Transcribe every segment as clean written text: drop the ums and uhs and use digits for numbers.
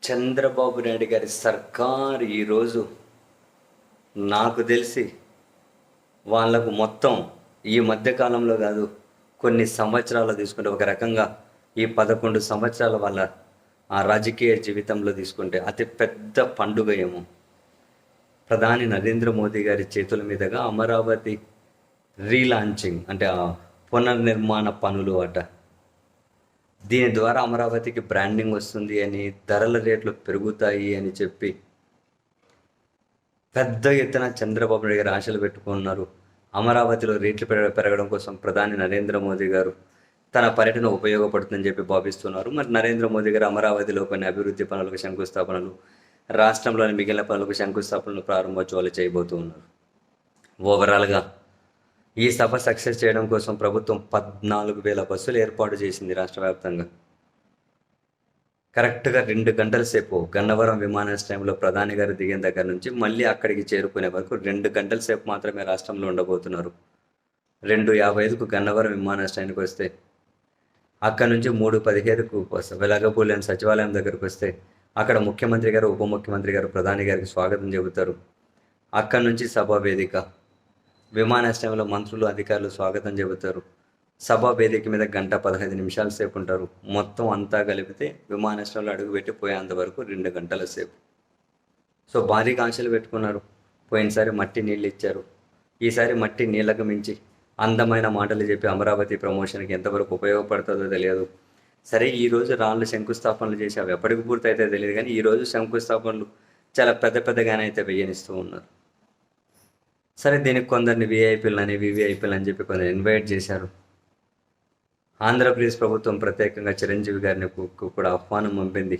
చంద్రబాబు నాయుడు గారి సర్కార్ ఈరోజు నాకు తెలిసి వాళ్ళకు మొత్తం ఈ మధ్య కాలంలో కాదు, కొన్ని సంవత్సరాలు తీసుకుంటే ఒక రకంగా ఈ 11 సంవత్సరాల వాళ్ళ ఆ రాజకీయ జీవితంలో తీసుకుంటే అతి పెద్ద పండుగ ఏమో. ప్రధాని నరేంద్ర మోదీ గారి చేతుల మీదుగా అమరావతి రీలాంచింగ్ అంటే ఆ పునర్నిర్మాణ పనులు అట. దీని ద్వారా అమరావతికి బ్రాండింగ్ వస్తుంది అని, ధరల రేట్లు పెరుగుతాయి అని చెప్పి పెద్ద ఎత్తున చంద్రబాబు నాయుడు గారు ఆశలు పెట్టుకున్నారు. అమరావతిలో రేట్లు పెరగడం కోసం ప్రధాని నరేంద్ర మోదీ గారు తన పర్యటన ఉపయోగపడుతుందని చెప్పి భావిస్తున్నారు. మరి నరేంద్ర మోదీ గారు అమరావతిలో కొన్ని అభివృద్ధి పనులకు శంకుస్థాపనలు, రాష్ట్రంలోని మిగిలిన పనులకు శంకుస్థాపనలు, ప్రారంభోత్సవాలు చేయబోతూ ఉన్నారు. ఓవరాల్గా ఈ సభ సక్సెస్ చేయడం కోసం ప్రభుత్వం 14,000 బస్సులు ఏర్పాటు చేసింది రాష్ట్ర వ్యాప్తంగా. కరెక్ట్గా 2 గంటల సేపు గన్నవరం విమానాశ్రయంలో ప్రధాని గారు దిగిన దగ్గర నుంచి మళ్ళీ అక్కడికి చేరుకునే వరకు 2 గంటల సేపు మాత్రమే రాష్ట్రంలో ఉండబోతున్నారు. 2:55కు గన్నవరం విమానాశ్రయానికి వస్తే, అక్కడ నుంచి 3:15కు వెలగపూలేని సచివాలయం దగ్గరకు వస్తే అక్కడ ముఖ్యమంత్రి గారు, ఉప ముఖ్యమంత్రి గారు ప్రధాని గారికి స్వాగతం చెబుతారు. అక్కడి నుంచి సభా వేదిక, విమానాశ్రయంలో మంత్రులు, అధికారులు స్వాగతం చెబుతారు. సభా వేదిక మీద 1:15 సేపు ఉంటారు. మొత్తం అంతా కలిపితే విమానాశ్రయంలో అడుగుపెట్టి పోయేంత వరకు 2 గంటల సేపు. సో భారీగా ఆశలు పెట్టుకున్నారు. పోయినసారి మట్టి నీళ్ళు ఇచ్చారు, ఈసారి మట్టి నీళ్ళకు మించి అందమైన మాటలు చెప్పి అమరావతి ప్రమోషన్కి ఎంతవరకు ఉపయోగపడుతుందో తెలియదు. సరే, ఈరోజు రాళ్ళు శంకుస్థాపనలు చేసి అవి ఎప్పటికి పూర్తి అయితే తెలియదు, కానీ ఈరోజు శంకుస్థాపనలు చాలా పెద్దగానే అయితే వేయనిస్తూ ఉన్నారు. సరే, దీనికి కొందరిని వీఐపీలని, వివిఐపీలని చెప్పి కొందరు ఇన్వైట్ చేశారు. ఆంధ్రప్రదేశ్ ప్రభుత్వం ప్రత్యేకంగా చిరంజీవి గారిని కూడా ఆహ్వానం పంపింది.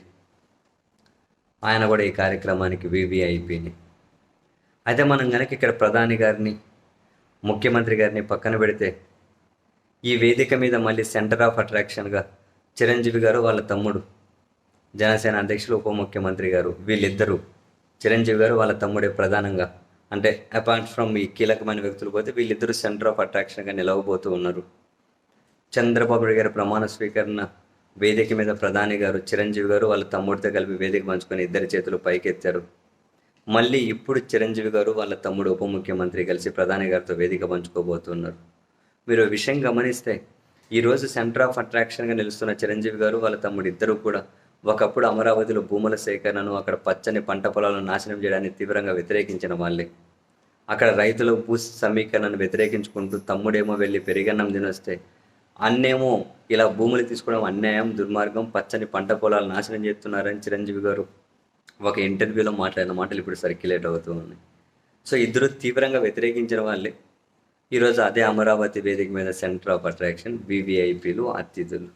ఆయన కూడా ఈ కార్యక్రమానికి వివిఐపిని. అయితే మనం కనుక ఇక్కడ ప్రధాని గారిని, ముఖ్యమంత్రి గారిని పక్కన పెడితే, ఈ వేదిక మీద మళ్ళీ సెంటర్ ఆఫ్ అట్రాక్షన్గా చిరంజీవి గారు, వాళ్ళ తమ్ముడు జనసేన అధ్యక్షులు, ఉప ముఖ్యమంత్రి గారు, వీళ్ళిద్దరూ, చిరంజీవి గారు వాళ్ళ తమ్ముడే ప్రధానంగా, అంటే అపార్ట్ ఫ్రమ్ ఈ కీలకమైన వ్యక్తులు పోతే వీళ్ళిద్దరూ సెంటర్ ఆఫ్ అట్రాక్షన్గా నిలవబోతూ ఉన్నారు. చంద్రబాబు నాయుడు గారి ప్రమాణ స్వీకరణ వేదిక మీద ప్రధాని గారు, చిరంజీవి గారు వాళ్ళ తమ్ముడితో కలిపి వేదిక పంచుకొని ఇద్దరి చేతులు పైకెత్తారు. మళ్ళీ ఇప్పుడు చిరంజీవి గారు వాళ్ళ తమ్ముడు ఉప ముఖ్యమంత్రి కలిసి ప్రధాని గారితో వేదిక పంచుకోబోతున్నారు. మీరు విషయం గమనిస్తే, ఈరోజు సెంటర్ ఆఫ్ అట్రాక్షన్గా నిలుస్తున్న చిరంజీవి గారు వాళ్ళ తమ్ముడు ఇద్దరు కూడా ఒకప్పుడు అమరావతిలో భూముల సేకరణను, అక్కడ పచ్చని పంట పొలాలను నాశనం చేయడాన్ని తీవ్రంగా వ్యతిరేకించిన వాళ్ళే. అక్కడ రైతుల భూ సమీకరణను వ్యతిరేకించుకుంటూ తమ్ముడేమో వెళ్ళి పెరిగన్నం తినొస్తే, అన్నేమో ఇలా భూములు తీసుకోవడం అన్యాయం, దుర్మార్గం, పచ్చని పంట పొలాలు నాశనం చేస్తున్నారని చిరంజీవి గారు ఒక ఇంటర్వ్యూలో మాట్లాడిన మాటలు ఇప్పుడు సర్క్యులేట్ అవుతూ ఉన్నాయి. సో ఇద్దరు తీవ్రంగా వ్యతిరేకించిన వాళ్ళే ఈరోజు అదే అమరావతి వేదిక మీద సెంటర్ ఆఫ్ అట్రాక్షన్, వివిఐపీలు, అతిథులు.